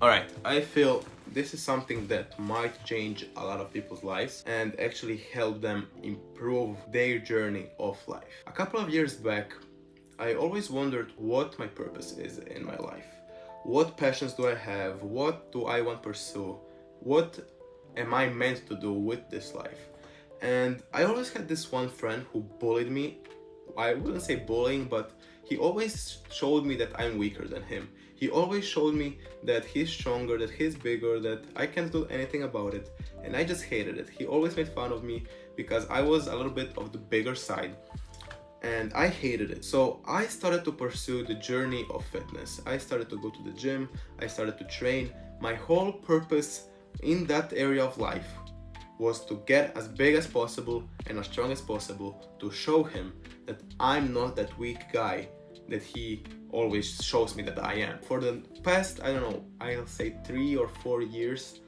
Alright, I feel this is something that might change a lot of people's lives and actually help them improve their journey of life. A couple of years back, I always wondered what my purpose is in my life. What passions do I have? What do I want to pursue? What am I meant to do with this life? And I always had this one friend who bullied me. I wouldn't say bullying, but he always showed me that I'm weaker than him. He always showed me that he's stronger, that he's bigger, that I can't do anything about it. And I just hated it. He always made fun of me because I was a little bit of the bigger side. And I hated it. So I started to pursue the journey of fitness. I started to go to the gym, I started to train. My whole purpose in that area of life was to get as big as possible and as strong as possible to show him that I'm not that weak guy that he always shows me that I am. For the past, I don't know, I'll say 3 or 4 years,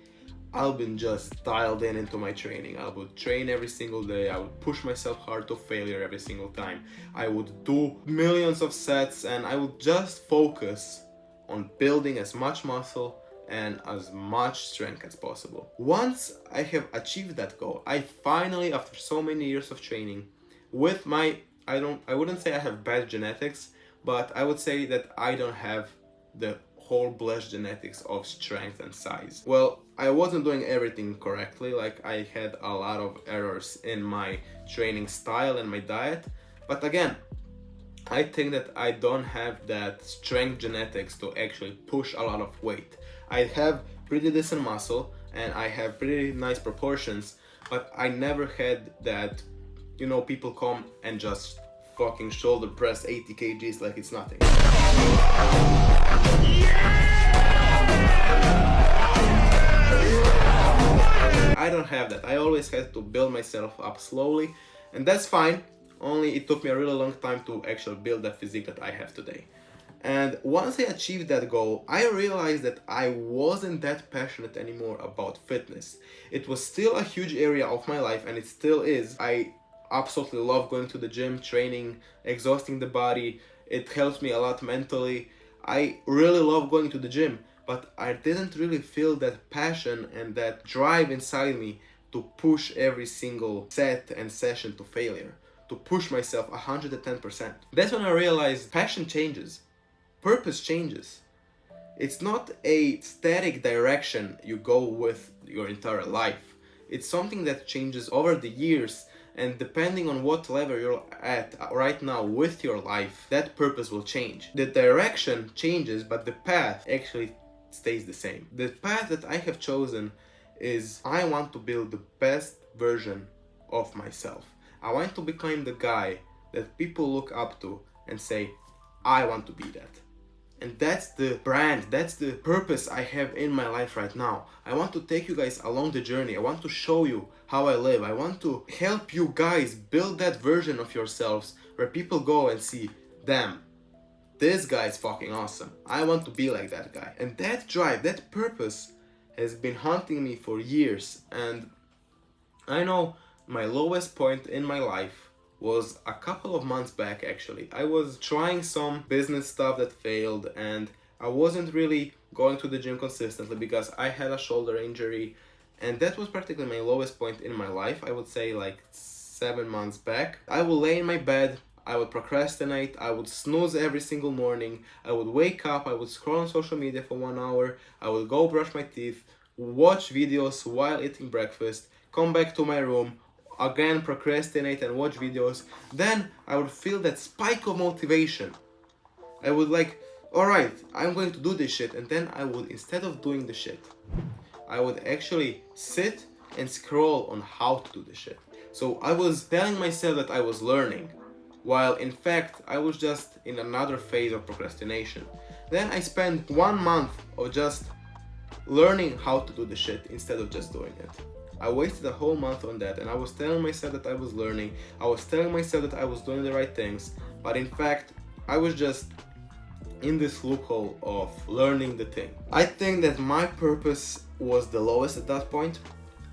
I've been just dialed in into my training. I would train every single day. I would push myself hard to failure every single time. I would do millions of sets and I would just focus on building as much muscle and as much strength as possible. Once I have achieved that goal, I finally, after so many years of training, with my, I wouldn't say I have bad genetics, but I would say that I don't have the whole blessed genetics of strength and size. Well, I wasn't doing everything correctly, like I had a lot of errors in my training style and my diet, but again, I think that I don't have that strength genetics to actually push a lot of weight. I have pretty decent muscle and I have pretty nice proportions, but I never had that, you know, people come and just fucking shoulder press 80 kgs like it's nothing. I don't have that. I always had to build myself up slowly, and that's fine. Only it took me a really long time to actually build the physique that I have today. And once I achieved that goal, I realized that I wasn't that passionate anymore about fitness. It was still a huge area of my life, and it still is. I absolutely love going to the gym, training, exhausting the body. It helps me a lot mentally. I really love going to the gym, but I didn't really feel that passion and that drive inside me to push every single set and session to failure, to push myself 110%. That's when I realized passion changes, purpose changes. It's not a static direction you go with your entire life. It's something that changes over the years, and depending on what level you're at right now with your life, that purpose will change. The direction changes, but the path actually stays the same. The path that I have chosen is I want to build the best version of myself. I want to become the guy that people look up to and say, I want to be that. And that's the brand, that's the purpose I have in my life right now. I want to take you guys along the journey. I want to show you how I live. I want to help you guys build that version of yourselves where people go and see, damn, this guy is fucking awesome. I want to be like that guy. And that drive, that purpose has been haunting me for years. And I know my lowest point in my life was a couple of months back actually. I was trying some business stuff that failed and I wasn't really going to the gym consistently because I had a shoulder injury, and that was practically my lowest point in my life. I would say like 7 months back. I would lay in my bed, I would procrastinate, I would snooze every single morning, I would wake up, I would scroll on social media for 1 hour, I would go brush my teeth, watch videos while eating breakfast, come back to my room, again procrastinate and watch videos. Then I would feel that spike of motivation. I would like, alright, I'm going to do this shit, and then I would, instead of doing the shit, I would actually sit and scroll on how to do the shit. So I was telling myself that I was learning, while in fact I was just in another phase of procrastination. Then I spent 1 month of just learning how to do the shit instead of just doing it. I wasted a whole month on that, and I was telling myself that I was learning, I was telling myself that I was doing the right things, but in fact, I was just in this loophole of learning the thing. I think that my purpose was the lowest at that point.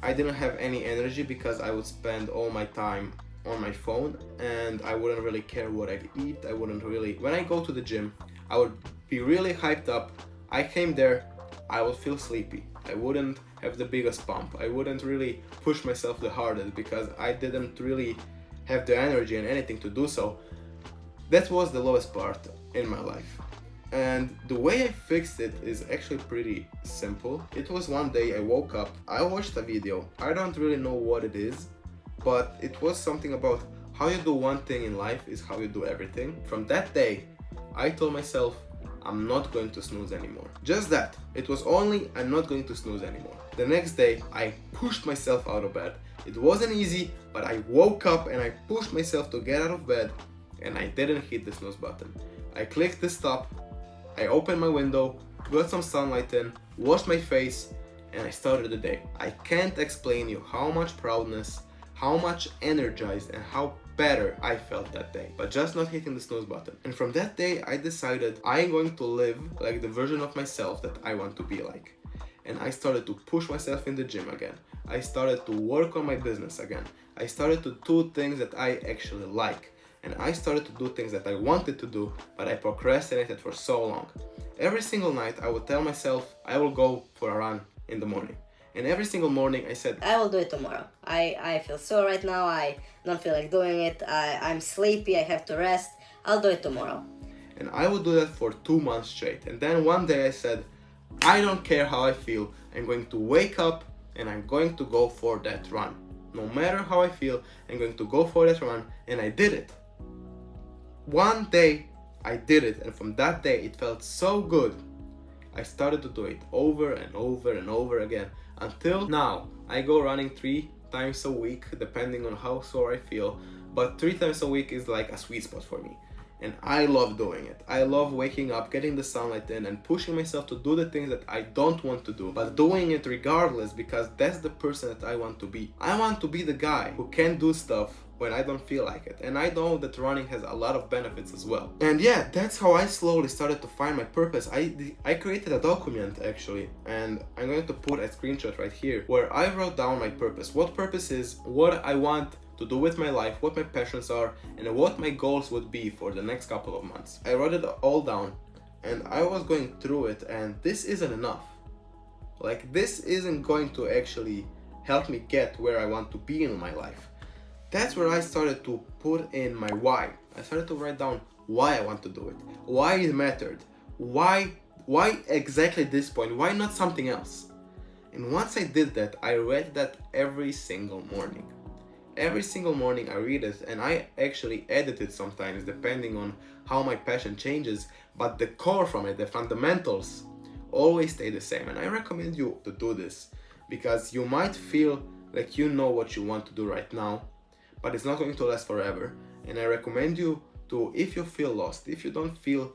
I didn't have any energy because I would spend all my time on my phone and I wouldn't really care what I eat. When I go to the gym, I would be really hyped up. I came there, I would feel sleepy. I wouldn't have the biggest pump. I wouldn't really push myself the hardest because I didn't really have the energy and anything to do so. That was the lowest part in my life. And the way I fixed it is actually pretty simple. It was one day I woke up, I watched a video. I don't really know what it is, but it was something about how you do one thing in life is how you do everything. From that day, I told myself, I'm not going to snooze anymore. Just that. It was only, I'm not going to snooze anymore. The next day, I pushed myself out of bed. It wasn't easy, but I woke up and I pushed myself to get out of bed, and I didn't hit the snooze button. I clicked the stop, I opened my window, got some sunlight in, washed my face, and I started the day. I can't explain you how much proudness, how much energized, and how better I felt that day, but just not hitting the snooze button. And from that day, I decided I'm going to live like the version of myself that I want to be like. And I started to push myself in the gym again. I started to work on my business again. I started to do things that I actually like. And I started to do things that I wanted to do, but I procrastinated for so long. Every single night, I would tell myself I will go for a run in the morning. And every single morning I said, I will do it tomorrow. I feel sore right now. I don't feel like doing it. I'm sleepy. I have to rest. I'll do it tomorrow. And I would do that for 2 months straight. And then one day I said, I don't care how I feel. I'm going to wake up and I'm going to go for that run. No matter how I feel, I'm going to go for that run. And I did it. One day I did it. And from that day it felt so good. I started to do it over and over and over again. Until now, I go running 3 times a week, depending on how sore I feel. But 3 times a week is like a sweet spot for me. And I love doing it. I love waking up, getting the sunlight in, and pushing myself to do the things that I don't want to do, but doing it regardless because that's the person that I want to be. I want to be the guy who can do stuff when I don't feel like it. And I know that running has a lot of benefits as well. And yeah, that's how I slowly started to find my purpose. I created a document actually, and I'm going to put a screenshot right here where I wrote down my purpose. What purpose is, what I want to do with my life, what my passions are, and what my goals would be for the next couple of months. I wrote it all down and I was going through it, and this isn't enough. Like, this isn't going to actually help me get where I want to be in my life. That's where I started to put in my why. I started to write down why I want to do it, why it mattered, why exactly this point, why not something else. And once I did that, I read that every single morning. Every single morning I read it, and I actually edit it sometimes depending on how my passion changes, but the core from it, the fundamentals, always stay the same. And I recommend you to do this because you might feel like you know what you want to do right now, but it's not going to last forever. And I recommend you to, if you feel lost, if you don't feel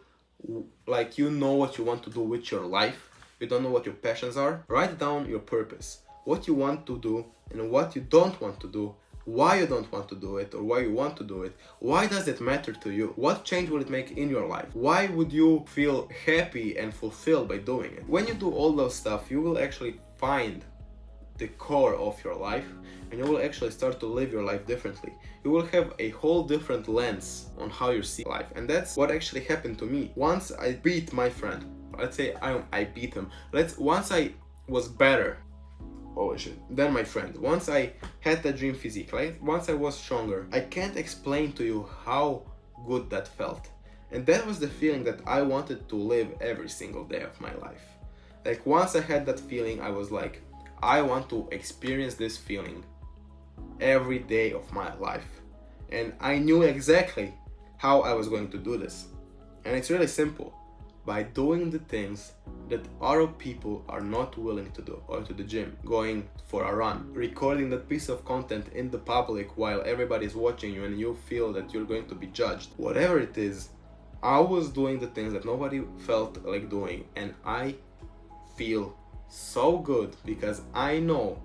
like you know what you want to do with your life, you don't know what your passions are, write down your purpose, what you want to do and what you don't want to do, why you don't want to do it or why you want to do it, why does it matter to you, what change will it make in your life, why would you feel happy and fulfilled by doing it. When you do all those stuff, you will actually find the core of your life, and you will actually start to live your life differently. You will have a whole different lens on how you see life, and that's what actually happened to me. Once I beat my friend, let's say I beat him, once I was better than my friend, once I had that dream physique, right? Once I was stronger, I can't explain to you how good that felt. And that was the feeling that I wanted to live every single day of my life. Like, once I had that feeling, I was like, I want to experience this feeling every day of my life. And I knew exactly how I was going to do this. And it's really simple. By doing the things that other people are not willing to do. Going to the gym, going for a run, recording that piece of content in the public while everybody's watching you and you feel that you're going to be judged. Whatever it is, I was doing the things that nobody felt like doing, and I feel so good because I know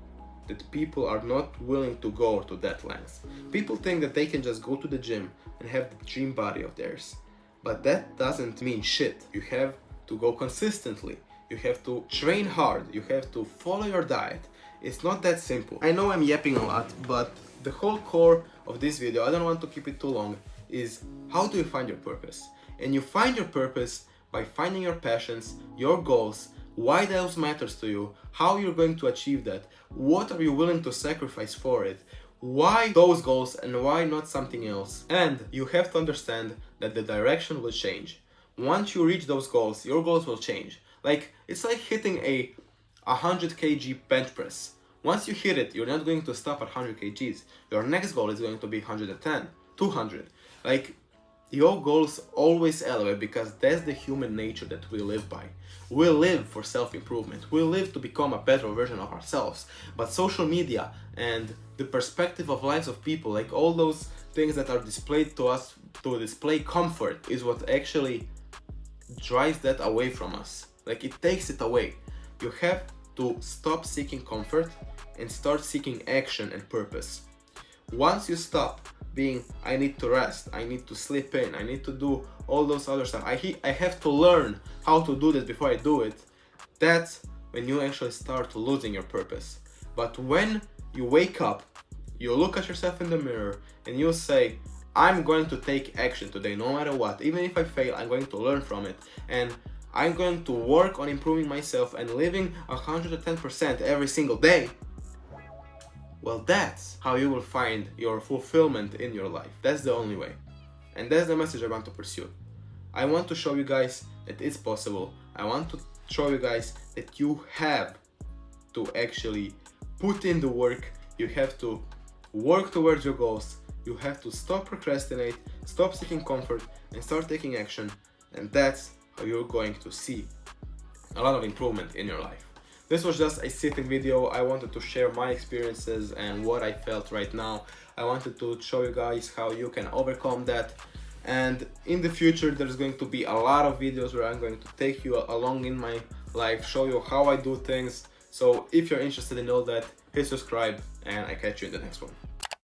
that people are not willing to go to that length. People think that they can just go to the gym and have the dream body of theirs, but that doesn't mean shit. You have to go consistently, you have to train hard, you have to follow your diet. It's not that simple. I know I'm yapping a lot, but the whole core of this video, I don't want to keep it too long, is how do you find your purpose? And you find your purpose by finding your passions, your goals, why those matters to you, how you're going to achieve that, what are you willing to sacrifice for it, why those goals and why not something else. And you have to understand that the direction will change. Once you reach those goals, your goals will change. Like, it's like hitting a 100 kg bench press. Once you hit it, you're not going to stop at 100 kgs. Your next goal is going to be 110, 200. Like, your goals always elevate because that's the human nature that we live by. We live for self-improvement. We live to become a better version of ourselves. But social media and the perspective of lives of people, like all those things that are displayed to us to display comfort, is what actually drives that away from us. Like, it takes it away. You have to stop seeking comfort and start seeking action and purpose. Once you stop being, I need to rest, I need to sleep in, I need to do all those other stuff, I have to learn how to do this before I do it, that's when you actually start losing your purpose. But when you wake up, you look at yourself in the mirror and you say, I'm going to take action today no matter what. Even if I fail, I'm going to learn from it, and I'm going to work on improving myself and living 110% every single day. Well, that's how you will find your fulfillment in your life. That's the only way. And that's the message I want to pursue. I want to show you guys that it's possible. I want to show you guys that you have to actually put in the work. You have to work towards your goals. You have to stop procrastinate, stop seeking comfort, and start taking action. And that's how you're going to see a lot of improvement in your life. This was just a sitting video. I wanted to share my experiences and what I felt right now. I wanted to show you guys how you can overcome that. And in the future, there's going to be a lot of videos where I'm going to take you along in my life, show you how I do things. So if you're interested in all that, hit subscribe, and I catch you in the next one.